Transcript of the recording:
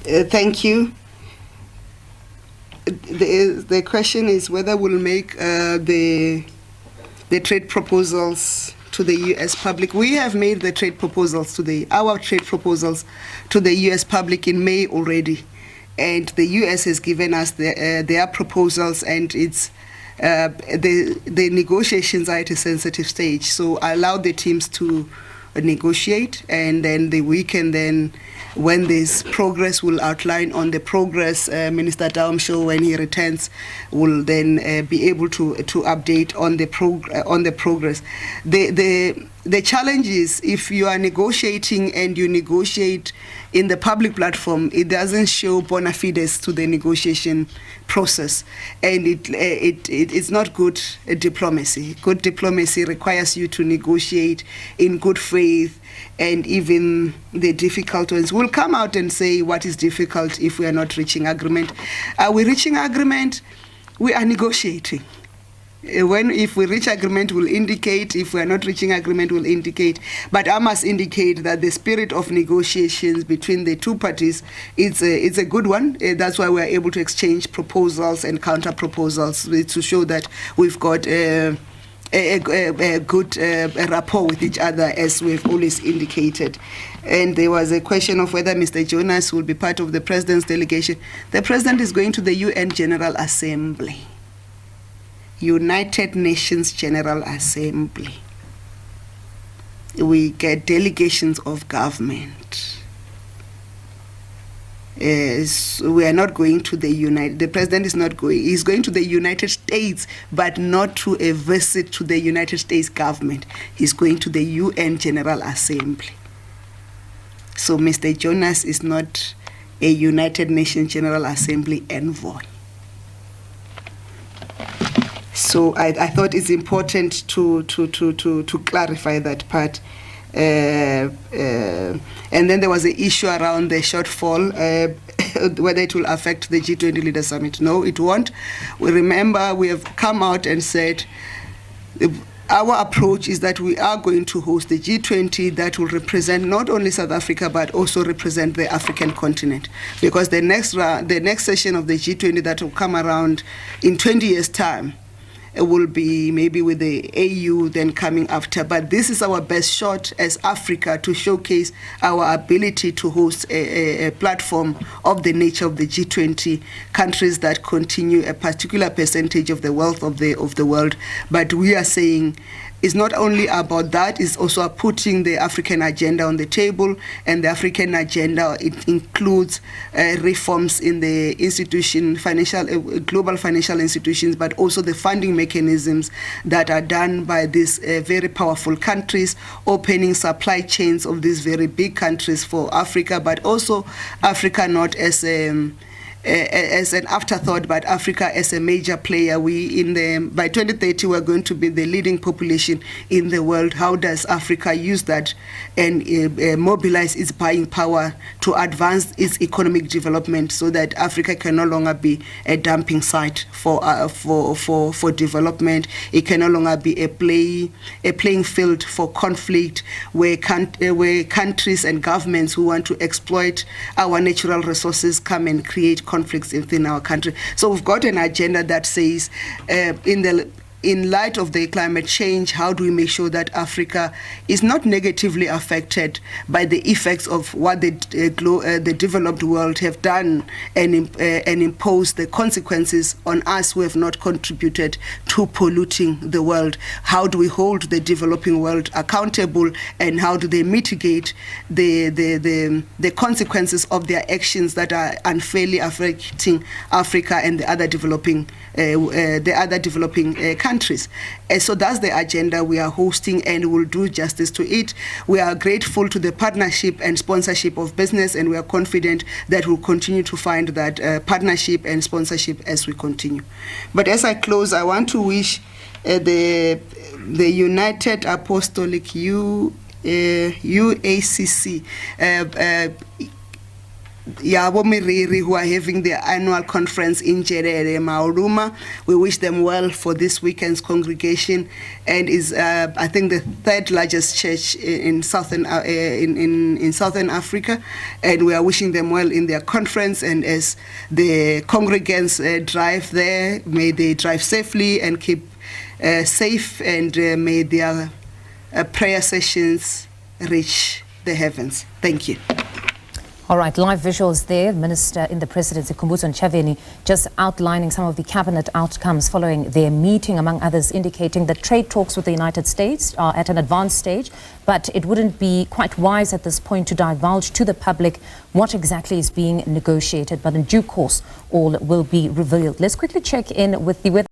Thank you. The question is whether we'll make the trade proposals to the U.S. public. We have made the trade proposals our trade proposals to the U.S. public in May already, and the U.S. has given us their proposals, and it's the negotiations are at a sensitive stage. So I allow the teams to negotiate, and then we can then, when there's progress, will outline on the progress. Minister Daumsho, when he returns, will then be able to update on the progress. The challenge is, if you are negotiating and you negotiate in the public platform, it doesn't show bona fides to the negotiation process, and it's not good diplomacy. Good diplomacy requires you to negotiate in good faith, and even the difficult ones will come out and say what is difficult if we are not reaching agreement. Are we reaching agreement? We are negotiating. If we reach agreement, we'll indicate. If we are not reaching agreement, we'll indicate. But I must indicate that the spirit of negotiations between the two parties it's a good one. That's why we are able to exchange proposals and counter proposals to show that we've got a good rapport with each other, as we've always indicated. And there was a question of whether Mr. Jonas will be part of the President's delegation. The President is going to the UN General Assembly. United Nations General Assembly. We get delegations of government. We are not going to the President is not going, he's going to the United States, but not to a visit to the United States government. He's going to the UN General Assembly. So Mr. Jonas is not a United Nations General Assembly envoy. So I thought it's important to clarify that part. And then there was an issue around the shortfall, whether it will affect the G20 Leader Summit. No, it won't. We remember we have come out and said our approach is that we are going to host the G20 that will represent not only South Africa but also represent the African continent, because the next session of the G20 that will come around in 20 years' time, it will be maybe with the AU then coming after. But this is our best shot as Africa to showcase our ability to host a platform of the nature of the G20, countries that continue a particular percentage of the wealth of the world. But we are saying it's not only about that, it's also putting the African agenda on the table, and the African agenda, it includes reforms in the global financial institutions, but also the funding mechanisms that are done by these very powerful countries, opening supply chains of these very big countries for Africa, but also Africa not as an afterthought, but Africa as a major player. By 2030, we're going to be the leading population in the world. How does Africa use that and mobilize its buying power to advance its economic development, so that Africa can no longer be a dumping site for development? It can no longer be a playing field for conflict, where countries and governments who want to exploit our natural resources come and create conflicts within our country. So we've got an agenda that says, in light of the climate change, how do we make sure that Africa is not negatively affected by the effects of what the developed world have done and impose the consequences on us who have not contributed to polluting the world? How do we hold the developing world accountable, and how do they mitigate the consequences of their actions that are unfairly affecting Africa and the other developing countries? So that's the agenda we are hosting, and we'll do justice to it. We are grateful to the partnership and sponsorship of business, and we are confident that we'll continue to find that partnership and sponsorship as we continue. But as I close, I want to wish the United Apostolic UACC Yabo Miriri, who are having their annual conference in Jerere, Mauruma. We wish them well for this weekend's congregation, and is I think the third largest church in Southern Africa, and we are wishing them well in their conference. And as the congregants drive there, may they drive safely and keep safe, and may their prayer sessions reach the heavens. Thank you. All right, live visuals there. Minister in the Presidency Khumbudzo Ntshavheni just outlining some of the cabinet outcomes following their meeting, among others indicating that trade talks with the United States are at an advanced stage, but it wouldn't be quite wise at this point to divulge to the public what exactly is being negotiated, but in due course all will be revealed. Let's quickly check in with the weather.